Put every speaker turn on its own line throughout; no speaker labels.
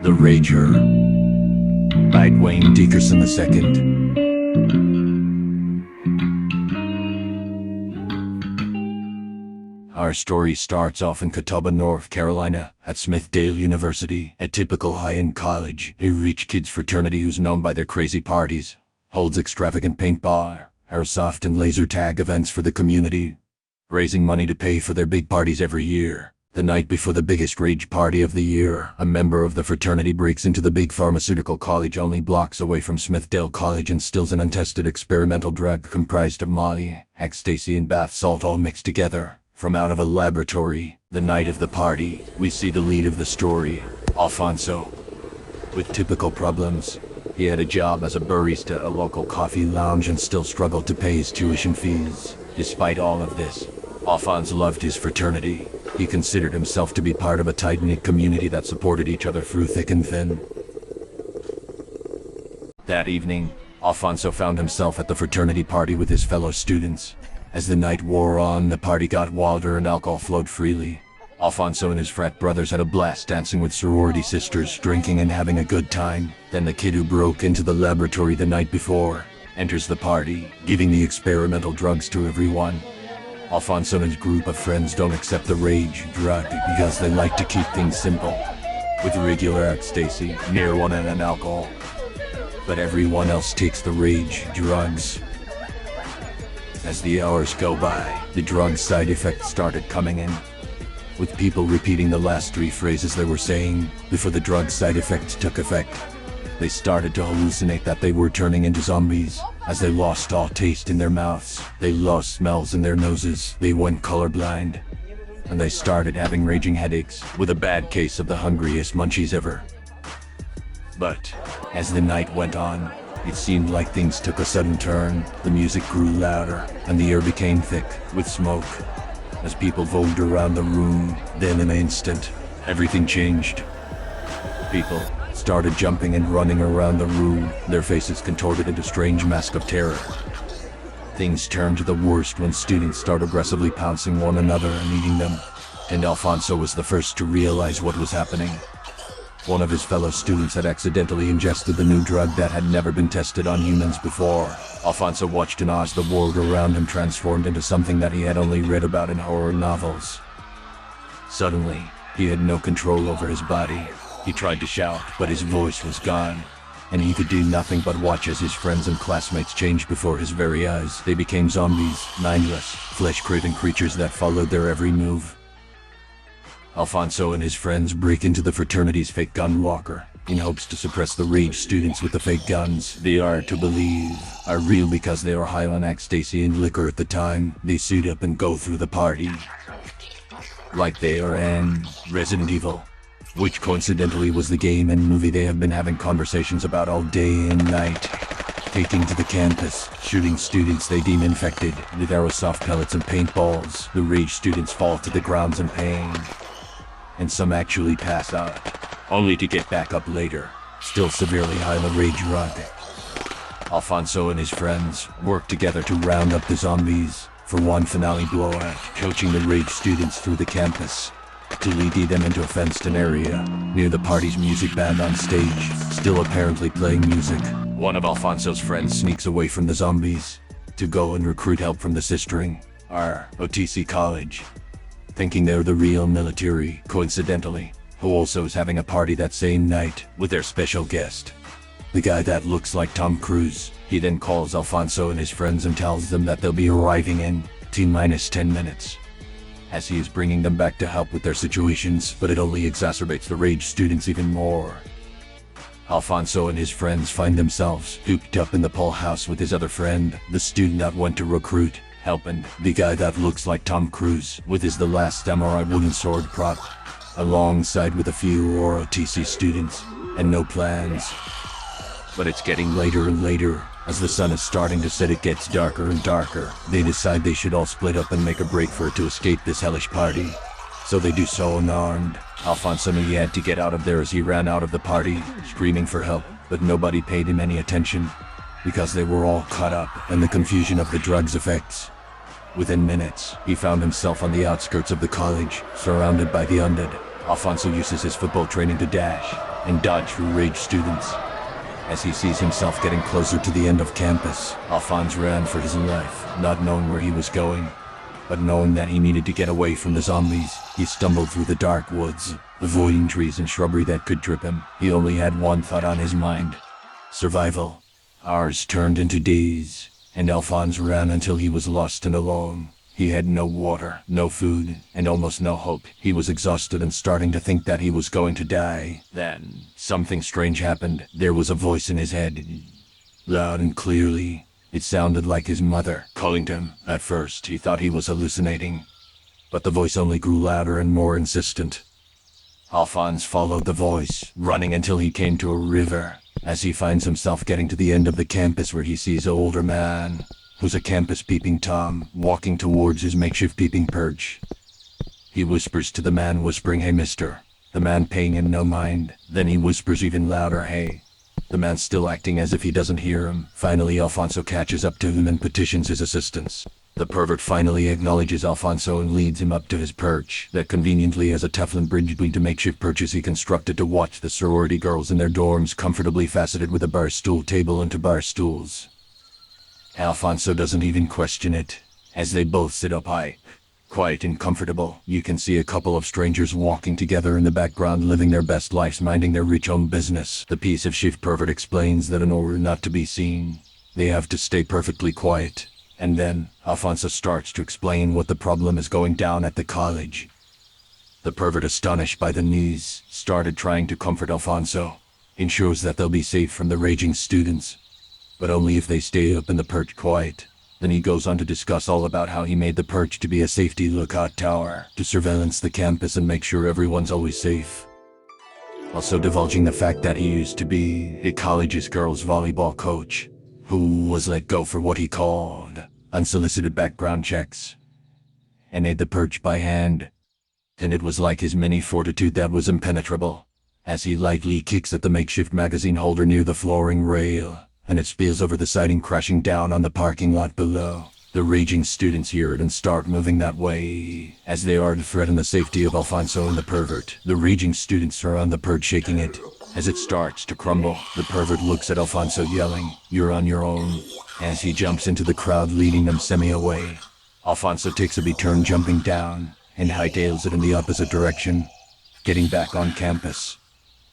The Rager by Dwayne Dickerson II. Our story starts off in Catawba, North Carolina, at Smithdale University, a typical high-end college. A rich kids fraternity who's known by their crazy parties, holds extravagant paintball, airsoft and laser tag events for the community, raising money to pay for their big parties every year. The night before the biggest rage party of the year, a member of the fraternity breaks into the big pharmaceutical college only blocks away from Smithdale College and steals an untested experimental drug comprised of Molly, ecstasy and bath salt all mixed together from out of a laboratory. The night of the party, we see the lead of the story, Alfonso. With typical problems, he had a job as a barista at a local coffee lounge and still struggled to pay his tuition fees. Despite all of this, Alfonso loved his fraternity. He considered himself to be part of a tight-knit community that supported each other through thick and thin. That evening, Alfonso found himself at the fraternity party with his fellow students. As the night wore on, the party got wilder and alcohol flowed freely. Alfonso and his frat brothers had a blast dancing with sorority sisters, drinking and having a good time. Then the kid who broke into the laboratory the night before enters the party, giving the experimental drugs to everyone. Alfonso and his group of friends don't accept the rage drug because they like to keep things simple, with regular ecstasy, marijuana and alcohol. But everyone else takes the rage drugs. As the hours go by, the drug side effects started coming in, with people repeating the last three phrases they were saying before the drug side effects took effect. They started to hallucinate that they were turning into zombies. As they lost all taste in their mouths, they lost smells in their noses, they went colorblind, and they started having raging headaches, with a bad case of the hungriest munchies ever. But as the night went on, it seemed like things took a sudden turn. The music grew louder, and the air became thick with smoke. As people vogued around the room, then in an instant, everything changed. People started jumping and running around the room, their faces contorted into a strange mask of terror. Things turned to the worst when students started aggressively pouncing one another and eating them, and Alfonso was the first to realize what was happening. One of his fellow students had accidentally ingested the new drug that had never been tested on humans before. Alfonso watched in awe as the world around him transformed into something that he had only read about in horror novels. Suddenly, he had no control over his body. He tried to shout, but his voice was gone, and he could do nothing but watch as his friends and classmates changed before his very eyes. They became zombies, mindless, flesh-craving creatures that followed their every move. Alfonso and his friends break into the fraternity's fake gun locker in hopes to suppress the rage students with the fake guns. They are to believe are real because they are high on ecstasy and liquor at the time. They suit up and go through the party like they are in Resident Evil, which coincidentally was the game and movie they have been having conversations about all day and night. Taking to the campus, shooting students they deem infected with airsoft pellets and paintballs. The rage students fall to the ground in pain, and some actually pass out, only to get back up later, still severely high on the rage drug. Alfonso and his friends work together to round up the zombies for one finale blowout, coaching the rage students through the campus to lead them into a fenced-in area near the party's music band on stage, still apparently playing music. One of Alfonso's friends sneaks away from the zombies to go and recruit help from the sistering ROTC college, thinking they're the real military, coincidentally, who also is having a party that same night with their special guest, the guy that looks like Tom Cruise. He then calls Alfonso and his friends and tells them that they'll be arriving in T-10 minutes, as he is bringing them back to help with their situations, but it only exacerbates the rage students even more. Alfonso and his friends find themselves hooked up in the pool house with his other friend, the student that went to recruit, helping the guy that looks like Tom Cruise with his The Last Samurai wooden sword prop, alongside with a few ROTC students, and no plans. But it's getting later and later. As the sun is starting to set, it gets darker and darker. They decide they should all split up and make a break for it to escape this hellish party. So they do so unarmed. Alfonso knew he had to get out of there as he ran out of the party, screaming for help, but nobody paid him any attention, because they were all caught up in the confusion of the drug's effects. Within minutes, he found himself on the outskirts of the college, surrounded by the undead. Alfonso uses his football training to dash, and dodge through rage students. As he sees himself getting closer to the end of campus, Alphonse ran for his life, not knowing where he was going, but knowing that he needed to get away from the zombies. He stumbled through the dark woods, avoiding trees and shrubbery that could trip him. He only had one thought on his mind: survival. Hours turned into days, and Alphonse ran until he was lost and alone. He had no water, no food, and almost no hope. He was exhausted and starting to think that he was going to die. Then, something strange happened. There was a voice in his head, loud and clearly. It sounded like his mother calling to him. At first, he thought he was hallucinating, but the voice only grew louder and more insistent. Alphonse followed the voice, running until he came to a river. As he finds himself getting to the end of the campus, where he sees an older man, who's a campus peeping Tom, walking towards his makeshift peeping perch. He whispers to the man, whispering, "Hey, mister." The man paying him no mind. Then he whispers even louder, "Hey." The man still acting as if he doesn't hear him. Finally, Alfonso catches up to him and petitions his assistance. The pervert finally acknowledges Alfonso and leads him up to his perch, that conveniently has a Teflon bridge between the makeshift perches he constructed to watch the sorority girls in their dorms, comfortably faceted with a bar stool table and two bar stools. Alfonso doesn't even question it, as they both sit up high, quiet and comfortable. You can see a couple of strangers walking together in the background, living their best lives, minding their rich own business. The piece of shift pervert explains that in order not to be seen, they have to stay perfectly quiet. And then, Alfonso starts to explain what the problem is going down at the college. The pervert, astonished by the news, started trying to comfort Alfonso, ensures that they'll be safe from the raging students, but only if they stay up in the perch quiet. Then he goes on to discuss all about how he made the perch to be a safety lookout tower, to surveillance the campus and make sure everyone's always safe. Also divulging the fact that he used to be a college's girls volleyball coach, who was let go for what he called unsolicited background checks, and made the perch by hand. And it was like his mini fortitude that was impenetrable, as he lightly kicks at the makeshift magazine holder near the flooring rail, and it spills over the siding, crashing down on the parking lot below. The raging students hear it and start moving that way, as they are to threaten the safety of Alfonso and the pervert. The raging students are on the perch, shaking it. As it starts to crumble, the pervert looks at Alfonso, yelling, "You're on your own," as he jumps into the crowd, leading them semi-away. Alfonso takes a B-turn, jumping down, and hightails it in the opposite direction, getting back on campus,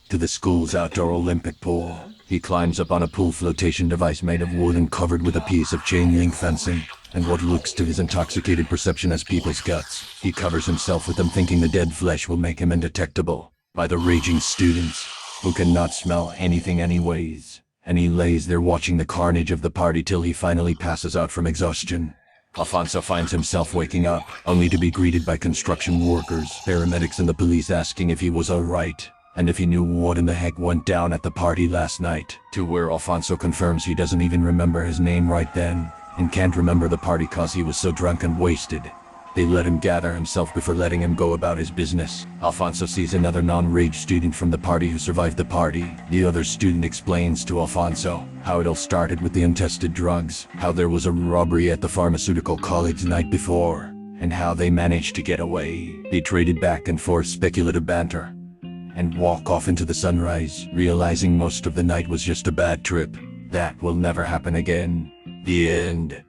to the school's outdoor Olympic pool. He climbs up on a pool flotation device made of wood and covered with a piece of chain link fencing, and what looks to his intoxicated perception as people's guts. He covers himself with them, thinking the dead flesh will make him indetectable by the raging students, who cannot smell anything anyways. And he lays there watching the carnage of the party till he finally passes out from exhaustion. Alfonso finds himself waking up, only to be greeted by construction workers, paramedics, and the police asking if he was alright, and if he knew what in the heck went down at the party last night. To where Alfonso confirms he doesn't even remember his name right then, and can't remember the party cause he was so drunk and wasted. They let him gather himself before letting him go about his business. Alfonso sees another non-rage student from the party who survived the party. The other student explains to Alfonso how it all started with the untested drugs, how there was a robbery at the pharmaceutical college the night before, and how they managed to get away. They traded back and forth speculative banter, and walk off into the sunrise, realizing most of the night was just a bad trip. That will never happen again. The end.